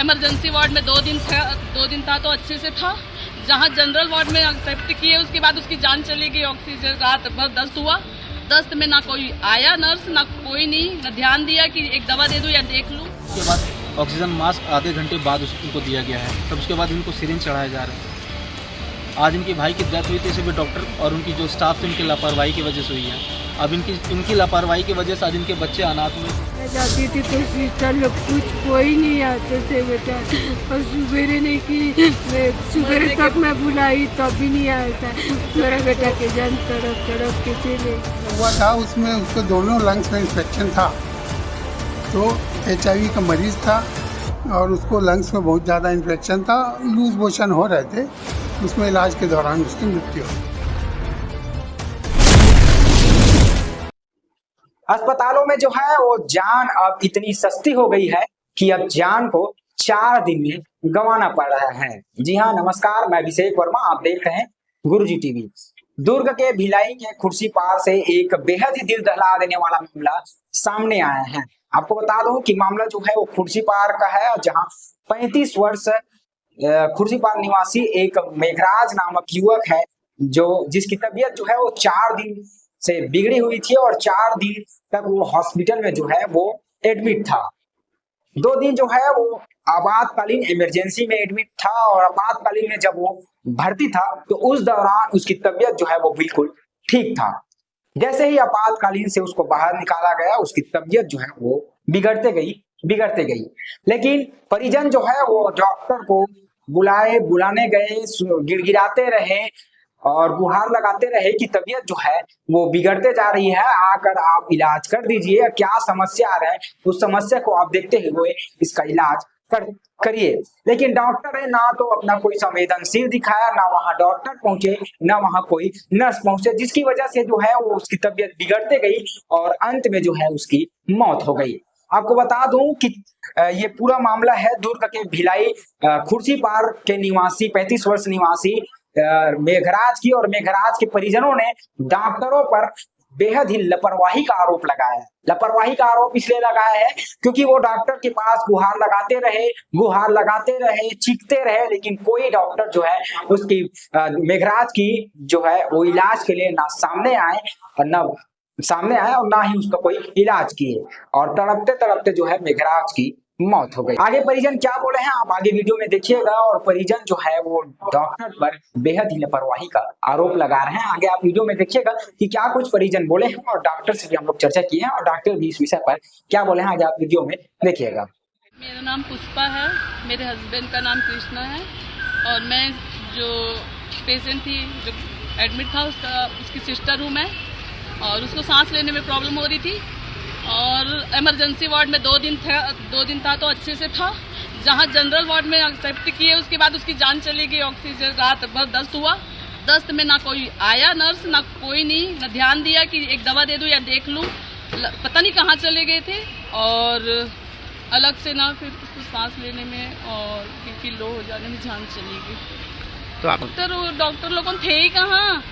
Emergency ward में 2 दिन था तो अच्छे से था। जहाँ जनरल वार्ड में एक्सेप्ट किए उसके बाद उसकी जान चली गई। ऑक्सीजन रात भर दस्त हुआ। दस्त में ना कोई आया नर्स, ना कोई नहीं, ना ध्यान दिया कि एक दवा दे दूँ या देख लूँ। उसके बाद ऑक्सीजन मास्क आधे घंटे बाद उनको दिया गया है। तब उसके बाद इनको सिरिंज चढ़ाया जा रहा है। आज इनके भाई की डेथ हुई थी, इसे भी डॉक्टर और उनकी जो स्टाफ थे उनकी लापरवाही की वजह से हुई है। अब इनकी लापरवाही की वजह से आज इनके बच्चे अनाथ हुए। मैं जाती थी तो सिस्टर लोग कुछ कोई नहीं आते थे बेटा, और सुबेरे नहीं की सुबेरे तक मैं बुलाई तब भी नहीं आया था। मेरा बेटा के जान तड़प तड़प के चले हुआ था। उसमें उसको दोनों लंग्स में इन्फेक्शन था, तो HIV का मरीज़ था और उसको लंग्स में बहुत ज़्यादा इन्फेक्शन था। लूज मोशन हो रहे थे, उसमें इलाज के दौरान उसकी मृत्यु हो गई। अस्पतालों में जो है वो जान अब इतनी सस्ती हो गई है कि अब जान को 4 दिन में गंवाना पड़ रहा है। जी हाँ, नमस्कार, मैं अभिषेक वर्मा, आप देख रहे हैं गुरुजी टीवी। दुर्ग के भिलाई के खुर्सीपार से एक बेहद ही दिल दहला देने वाला मामला सामने आया है। आपको बता दूं कि मामला जो है वो खुर्सीपार का है, जहां 35 वर्ष खुर्सीपार निवासी एक मेघराज नामक युवक है, जिसकी तबीयत जो है वो 4 दिन से बिगड़ी हुई थी और 4 दिन तक वो हॉस्पिटल में जो है वो एडमिट था। 2 दिन जो है वो आपातकालीन इमरजेंसी में एडमिट था और आपातकालीन में जब वो भर्ती था तो उस दौरान उसकी तबीयत जो है वो बिल्कुल ठीक था। जैसे ही आपातकालीन से उसको बाहर निकाला गया, उसकी तबीयत जो है वो बिगड़ते गई। लेकिन परिजन जो है वो डॉक्टर को बुलाने गए, गिड़गिड़ाते रहे और गुहार लगाते रहे कि तबीयत जो है वो बिगड़ते जा रही है, आकर आप इलाज कर दीजिए, क्या समस्या आ रहा है उस समस्या को आप देखते हुए इसका इलाज करिए। लेकिन डॉक्टर है ना तो अपना कोई संवेदनशील दिखाया, ना वहां डॉक्टर पहुंचे, ना वहां कोई नर्स पहुंचे, जिसकी वजह से जो है वो उसकी तबीयत बिगड़ते गई और अंत में जो है उसकी मौत हो गई। आपको बता दूं कि ये पूरा मामला है दुर्ग के भिलाई खुर्सीपार के निवासी 35 वर्ष निवासी मेघराज की, और मेघराज के परिजनों ने डॉक्टरों पर बेहद ही लापरवाही का आरोप लगाया है। लापरवाही का आरोप इसलिए लगाया है क्योंकि वो डॉक्टर के पास गुहार लगाते रहे, चीखते रहे, लेकिन कोई डॉक्टर जो है उसकी मेघराज की जो है वो इलाज के लिए ना सामने आए और ना ही उसका कोई इलाज किए, और तड़पते तड़पते जो है मेघराज की मौत हो गई। आगे परिजन क्या बोले हैं आप आगे वीडियो में देखिएगा, और परिजन जो है वो डॉक्टर पर बेहद ही लापरवाही का आरोप लगा रहे हैं। आगे आप वीडियो में देखिएगा कि क्या कुछ परिजन बोले हैं, और डॉक्टर से भी हम लोग चर्चा किए हैं और डॉक्टर भी इस विषय पर क्या बोले हैं, आगे आप वीडियो में देखिएगा। मेरा नाम पुष्पा है, मेरे हस्बैंड का नाम कृष्णा है, और मैं जो पेशेंट थी जो एडमिट था उसकी सिस्टर हूँ मैं, और उसको सांस लेने में प्रॉब्लम हो रही थी। और इमरजेंसी वार्ड में 2 दिन था तो अच्छे से था। जहाँ जनरल वार्ड में एक्सेप्ट किए उसके बाद उसकी जान चली गई। ऑक्सीजन रात भर दस्त हुआ। दस्त में ना कोई आया नर्स, ना कोई नहीं, ना ध्यान दिया कि एक दवा दे दूँ या देख लूँ। पता नहीं कहाँ चले गए थे, और अलग से ना फिर उसको सांस लेने में और बीपी लो हो जाने में जान चली गई। तो डॉक्टर लोगों थे ही कहाँ।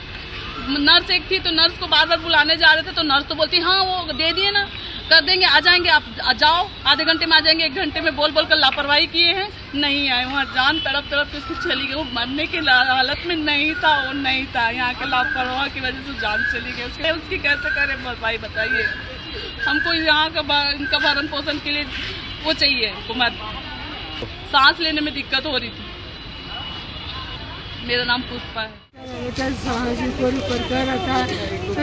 नर्स एक थी तो नर्स को बार बार बुलाने जा रहे थे तो नर्स तो बोलती हाँ वो दे दिए ना, कर देंगे, आ जाएंगे, आप जाओ, आधे घंटे में आ जाएंगे, 1 घंटे में बोल कर लापरवाही किए हैं, नहीं आए। वहाँ जान तड़प के उसकी चली गई। वो मरने की हालत में नहीं था, यहाँ के लापरवाह की वजह से जान चली गई। उसकी कैसे करें भरपाई बताइए। हमको यहाँ का इनका भरण पोषण के लिए वो चाहिए, सांस लेने में दिक्कत हो रही थी। मेरा नाम पुष्पा है। बेटा सांस ऊपर कर रहा था,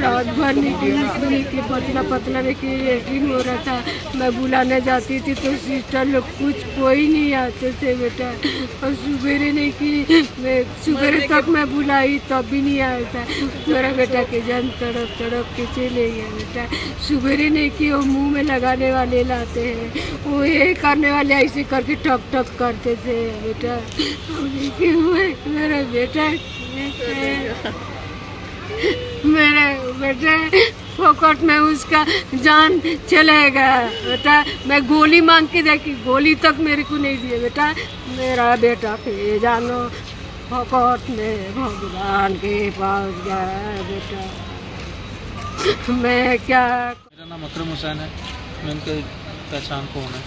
रात भर निकली पतला लेकिन हो रहा था। मैं बुलाने जाती थी तो सिस्टर लोग कोई नहीं आते थे बेटा, और सुबेरे तक मैं बुलाई तब भी नहीं आया था। मेरा बेटा के जान तड़प के चले गया बेटा। सुबेरे नहीं की वो मुंह में लगाने वाले लाते हैं, वो ये करने वाले ऐसे करके ठक करते थे बेटा। मेरे बेटा फोकट में उसका जान चलेगा बेटा। मैं गोली मांग के देखी, गोली तक मेरे को नहीं दिए बेटा। मेरा बेटा के जानो फोकट में भगवान के पास गया बेटा। मैं क्या। मेरा नाम अकरम हुसैन है, मैं इनके पहचान कौन है।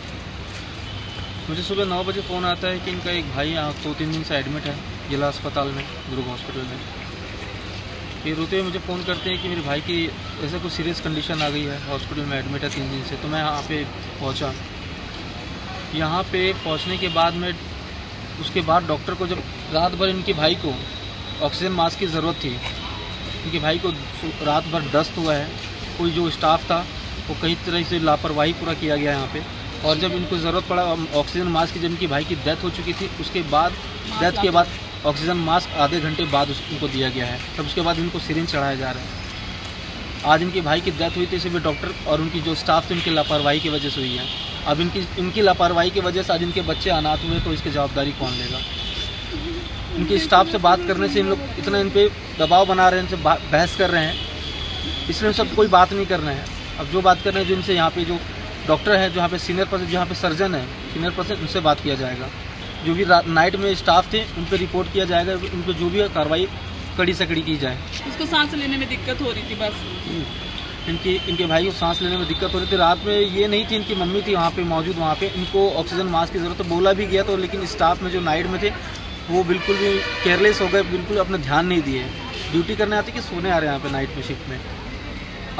मुझे सुबह 9 बजे फ़ोन आता है कि इनका एक भाई यहाँ 2-3 दिन से एडमिट है जिला अस्पताल में, दुर्ग हॉस्पिटल में। ये रोते हुए मुझे फ़ोन करते हैं कि मेरे भाई की ऐसा कुछ सीरियस कंडीशन आ गई है, हॉस्पिटल में एडमिट है 3 दिन से। तो मैं यहाँ पे पहुँचा। यहाँ पे पहुँचने के बाद में उसके बाद डॉक्टर को जब रात भर इनके भाई को ऑक्सीजन मास्क की ज़रूरत थी, इनके भाई को रात भर दस्त हुआ है, कोई जो स्टाफ था वो कई तरह से लापरवाही पूरा किया गया यहाँ पे। और जब इनको ज़रूरत पड़ा ऑक्सीजन मास्क की, जब इनकी भाई की डेथ हो चुकी थी, उसके बाद डेथ के बाद ऑक्सीजन मास्क आधे घंटे बाद उनको दिया गया है। तब उसके बाद इनको सिरिंज चढ़ाया जा रहा है। आज इनकी भाई की डेथ हुई थी सिर्फ डॉक्टर और उनकी जो स्टाफ थे उनकी लापरवाही की वजह से हुई है। अब इनकी लापरवाही की वजह से आज इनके बच्चे अनाथ हुए, तो इसकी जवाबदारी कौन लेगा? इनके स्टाफ से बात करने से इन लोग इतना इन पर दबाव बना रहे हैं, इनसे बहस कर रहे हैं, इसलिए सब कोई बात नहीं कर रहे हैं। अब जो बात कर रहे हैं, जो इनसे यहाँ पे जो डॉक्टर है, जो यहाँ पे सीनियर पर्सन, जो यहाँ पे सर्जन है सीनियर पर्सन, उनसे बात किया जाएगा। जो भी नाइट में स्टाफ थे उन पर रिपोर्ट किया जाएगा, उन पर जो भी कार्रवाई कड़ी से कड़ी की जाए। उसको सांस लेने में दिक्कत हो रही थी बस। इनके भाई को सांस लेने में दिक्कत हो रही थी। रात में ये नहीं थी, इनकी मम्मी थी वहाँ पे मौजूद, वहाँ पे इनको ऑक्सीजन मास्क की ज़रूरत तो बोला भी गया, तो लेकिन स्टाफ में जो नाइट में थे वो बिल्कुल भी केयरलेस हो गए, बिल्कुल अपना ध्यान नहीं दिए। ड्यूटी करने आते कि सोने आ रहे हैं यहाँ पे नाइट में शिफ्ट में।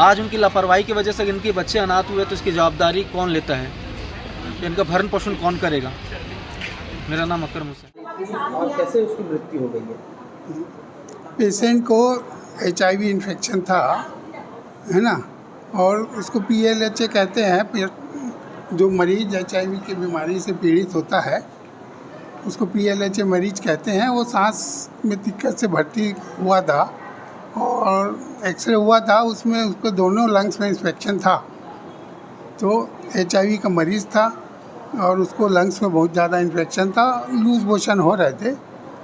आज उनकी लापरवाही की वजह से इनके बच्चे अनाथ हुए, तो इसकी जवाबदारी कौन लेता है? इनका भरण पोषण कौन करेगा? मेरा नाम अकरम हुसैन। और कैसे उसकी मृत्यु हो गई है? पेशेंट को HIV इन्फेक्शन था, है ना, और उसको PLHA कहते हैं। जो मरीज HIV की बीमारी से पीड़ित होता है उसको PLHA मरीज कहते हैं। वो सांस में दिक्कत से भर्ती हुआ था और एक्सरे हुआ था, उसमें उसको दोनों लंग्स में इन्फेक्शन था। तो HIV का मरीज़ था और उसको लंग्स में बहुत ज़्यादा इन्फेक्शन था, लूज मोशन हो रहे थे,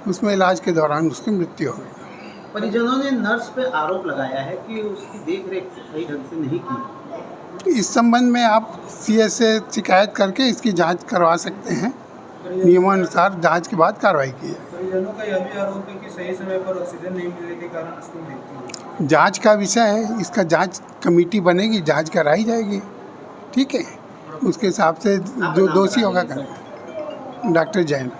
उसमें इलाज के दौरान उसकी मृत्यु हो गई। परिजनों ने नर्स पे आरोप लगाया है कि उसकी देखरेख सही ढंग से नहीं की। इस संबंध में आप CS से शिकायत करके इसकी जांच करवा सकते हैं। नियमानुसार जांच के बाद कार्रवाई की जाए। परिजनों का यह भी आरोप है कि सही समय पर ऑक्सीजन नहीं मिलने के कारण उसकी मृत्यु हुई। जांच का विषय है, इसका जांच कमेटी बनेगी, जांच कराई जाएगी, ठीक है। उसके हिसाब से जो दोषी होगा करेगा। डॉक्टर जैन।